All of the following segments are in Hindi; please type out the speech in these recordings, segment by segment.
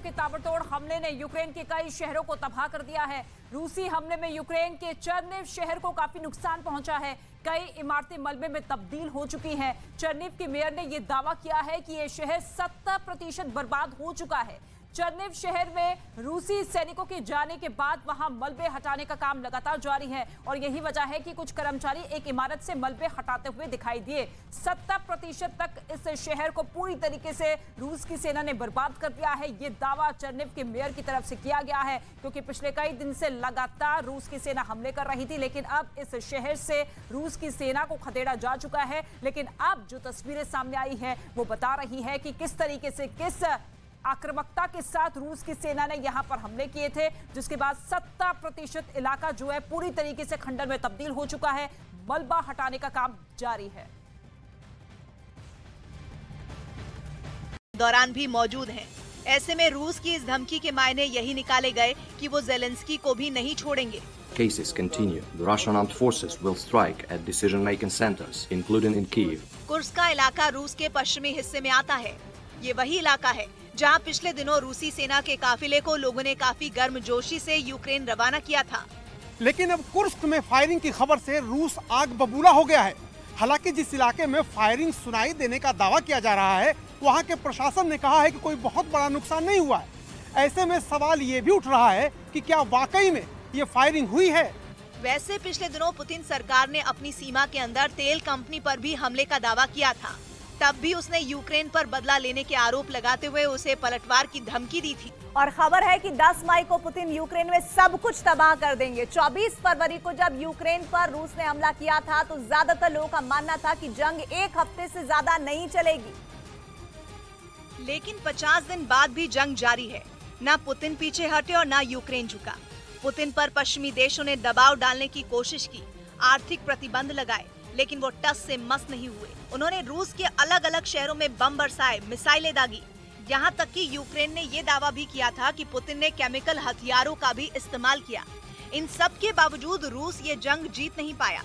के ताबड़तोड़ हमले ने यूक्रेन के कई शहरों को तबाह कर दिया है। रूसी हमले में यूक्रेन के चर्निव शहर को काफी नुकसान पहुंचा है। कई इमारतें मलबे में तब्दील हो चुकी हैं। चर्निव के मेयर ने यह दावा किया है कि यह शहर 70% बर्बाद हो चुका है। चर्निव शहर में रूसी सैनिकों के जाने के बाद वहां मलबे हटाने का काम लगातार जारी है और यही वजह है कि कुछ कर्मचारी एक इमारत से मलबे हटाते हुए दिखाई दिए। 70% तक इस शहर को पूरी तरीके से रूस की सेना ने बर्बाद कर दिया है। ये दावा चर्निव के मेयर की तरफ से किया गया है, क्योंकि पिछले कई दिन से लगातार रूस की सेना हमले कर रही थी, लेकिन अब इस शहर से रूस की सेना को खदेड़ा जा चुका है। लेकिन अब जो तस्वीरें सामने आई है वो बता रही है कि किस तरीके से, किस आक्रामकता के साथ रूस की सेना ने यहां पर हमले किए थे, जिसके बाद 70% इलाका जो है पूरी तरीके से खंडर में तब्दील हो चुका है। मलबा हटाने का काम जारी है। दौरान भी मौजूद हैं। ऐसे में रूस की इस धमकी के मायने यही निकाले गए कि वो ज़ेलेंस्की को भी नहीं छोड़ेंगे। Cases continue. The Russian armed forces will strike at decision-making centers, including in Kyiv. Kursk का इलाका रूस के पश्चिमी हिस्से में आता है। ये वही इलाका है जहां पिछले दिनों रूसी सेना के काफिले को लोगों ने काफी गर्मजोशी से यूक्रेन रवाना किया था। लेकिन अब कुर्स्क में फायरिंग की खबर से रूस आग बबूला हो गया है। हालांकि जिस इलाके में फायरिंग सुनाई देने का दावा किया जा रहा है, वहां के प्रशासन ने कहा है कि कोई बहुत बड़ा नुकसान नहीं हुआ है। ऐसे में सवाल ये भी उठ रहा है कि क्या वाकई में ये फायरिंग हुई है। वैसे पिछले दिनों पुतिन सरकार ने अपनी सीमा के अंदर तेल कंपनी पर भी हमले का दावा किया था। तब भी उसने यूक्रेन पर बदला लेने के आरोप लगाते हुए उसे पलटवार की धमकी दी थी। और खबर है कि 10 मई को पुतिन यूक्रेन में सब कुछ तबाह कर देंगे। 24 फरवरी को जब यूक्रेन पर रूस ने हमला किया था तो ज्यादातर लोगों का मानना था कि जंग एक हफ्ते से ज्यादा नहीं चलेगी, लेकिन 50 दिन बाद भी जंग जारी है। न पुतिन पीछे हटे और न यूक्रेन झुका। पुतिन पर पश्चिमी देशों ने दबाव डालने की कोशिश की, आर्थिक प्रतिबंध लगाए, लेकिन वो टस से मस नहीं हुए। उन्होंने रूस के अलग अलग शहरों में बम बरसाए, मिसाइलें दागी। यहाँ तक कि यूक्रेन ने ये दावा भी किया था कि पुतिन ने केमिकल हथियारों का भी इस्तेमाल किया। इन सब के बावजूद रूस ये जंग जीत नहीं पाया।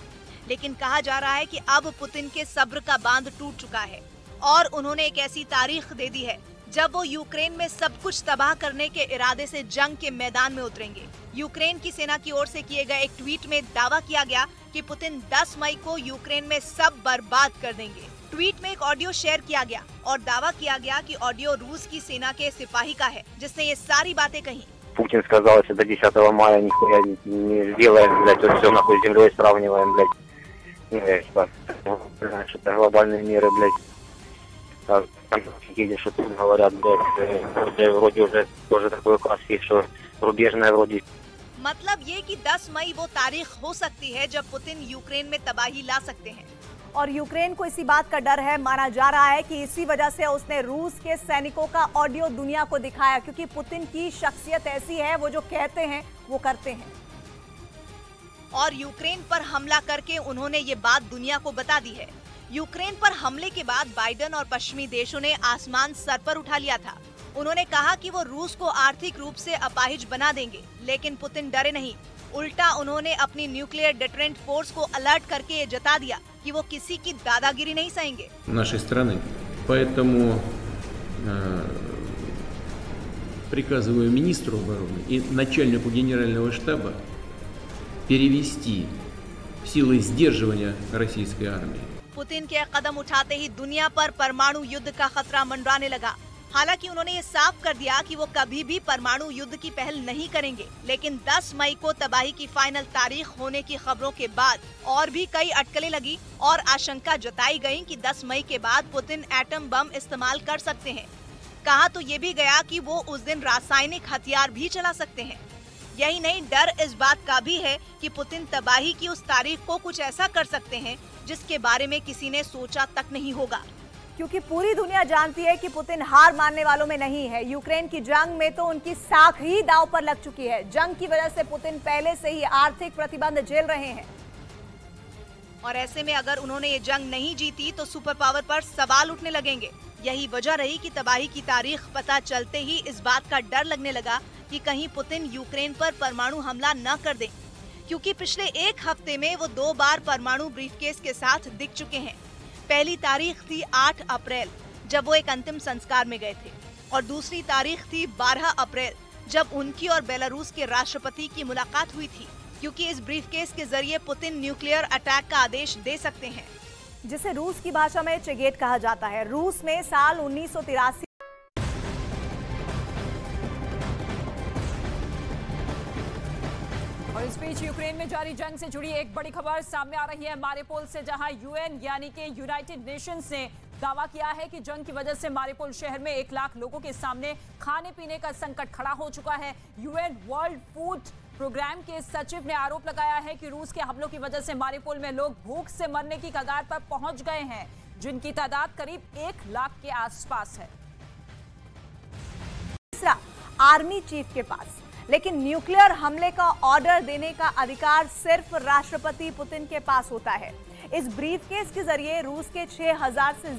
लेकिन कहा जा रहा है कि अब पुतिन के सब्र का बांध टूट चुका है और उन्होंने एक ऐसी तारीख दे दी है जब वो यूक्रेन में सब कुछ तबाह करने के इरादे से जंग के मैदान में उतरेंगे। यूक्रेन की सेना की ओर से किए गए एक ट्वीट में दावा किया गया कि पुतिन 10 मई को यूक्रेन में सब बर्बाद कर देंगे। ट्वीट में एक ऑडियो शेयर किया गया और दावा किया गया कि ऑडियो रूस की सेना के सिपाही का है, जिसने ये सारी बातें कही। Путин сказал, если до 10 мая нихуя не сделаем, блядь, то все нахуй с землей сравниваем, блядь. Знаешь, это глобальные меры, блядь. Там что тут говорят, блядь, вроде уже тоже такой класс есть, что рубежная вроде. मतलब ये कि 10 मई वो तारीख हो सकती है जब पुतिन यूक्रेन में तबाही ला सकते हैं। और यूक्रेन को इसी बात का डर है। माना जा रहा है कि इसी वजह से उसने रूस के सैनिकों का ऑडियो दुनिया को दिखाया, क्योंकि पुतिन की शख्सियत ऐसी है, वो जो कहते हैं वो करते हैं। और यूक्रेन पर हमला करके उन्होंने ये बात दुनिया को बता दी है। यूक्रेन पर हमले के बाद बाइडेन और पश्चिमी देशों ने आसमान सर पर उठा लिया था। उन्होंने कहा कि वो रूस को आर्थिक रूप से अपाहिज बना देंगे, लेकिन पुतिन डरे नहीं। उल्टा उन्होंने अपनी न्यूक्लियर डिटरेंट फोर्स को अलर्ट करके ये जता दिया कि वो किसी की दादागिरी नहीं सहेंगे। нашей страны. Поэтому приказываю министру обороны и начальнику генерального штаба перевести силы сдерживания российской армии. पुतिन के कदम उठाते ही दुनिया पर परमाणु युद्ध का खतरा मंडराने लगा। हालांकि उन्होंने ये साफ कर दिया कि वो कभी भी परमाणु युद्ध की पहल नहीं करेंगे, लेकिन 10 मई को तबाही की फाइनल तारीख होने की खबरों के बाद और भी कई अटकलें लगी और आशंका जताई गई कि 10 मई के बाद पुतिन एटम बम इस्तेमाल कर सकते हैं। कहा तो ये भी गया कि वो उस दिन रासायनिक हथियार भी चला सकते हैं। यही नहीं, डर इस बात का भी है कि पुतिन तबाही की उस तारीख को कुछ ऐसा कर सकते हैं जिसके बारे में किसी ने सोचा तक नहीं होगा। क्योंकि पूरी दुनिया जानती है कि पुतिन हार मानने वालों में नहीं है। यूक्रेन की जंग में तो उनकी साख ही दांव पर लग चुकी है। जंग की वजह से पुतिन पहले से ही आर्थिक प्रतिबंध झेल रहे हैं। और ऐसे में अगर उन्होंने ये जंग नहीं जीती तो सुपर पावर पर सवाल उठने लगेंगे। यही वजह रही कि तबाही की तारीख पता चलते ही इस बात का डर लगने लगा कि कहीं पुतिन यूक्रेन पर परमाणु हमला न कर दें, क्योंकि पिछले एक हफ्ते में वो 2 बार परमाणु ब्रीफकेस के साथ दिख चुके हैं। पहली तारीख थी 8 अप्रैल, जब वो एक अंतिम संस्कार में गए थे, और दूसरी तारीख थी 12 अप्रैल, जब उनकी और बेलारूस के राष्ट्रपति की मुलाकात हुई थी, क्योंकि इस ब्रीफकेस के जरिए पुतिन न्यूक्लियर अटैक का आदेश दे सकते हैं, जिसे रूस की भाषा में चेगेट कहा जाता है। रूस में साल 1983 और इस बीच यूक्रेन में जारी जंग से जुड़ी एक बड़ी खबर सामने आ रही है मारिपोल से, जहां यूएन यानी कि यूनाइटेड नेशंस ने दावा किया है कि जंग की वजह से मारिपोल शहर में 1 लाख लोगों के सामने खाने पीने का संकट खड़ा हो चुका है। यूएन वर्ल्ड फूड प्रोग्राम के सचिव ने आरोप लगाया है कि रूस के हमलों की वजह से मारिपोल में लोग भूख से मरने की कगार पर पहुंच गए हैं, जिनकी तादाद करीब 1 लाख के आसपास है। तीसरा, आर्मी चीफ के पास, लेकिन न्यूक्लियर हमले का ऑर्डर देने का अधिकार सिर्फ राष्ट्रपति पुतिन के पास होता है। इस ब्रीफकेस के जरिए रूस के 6000 से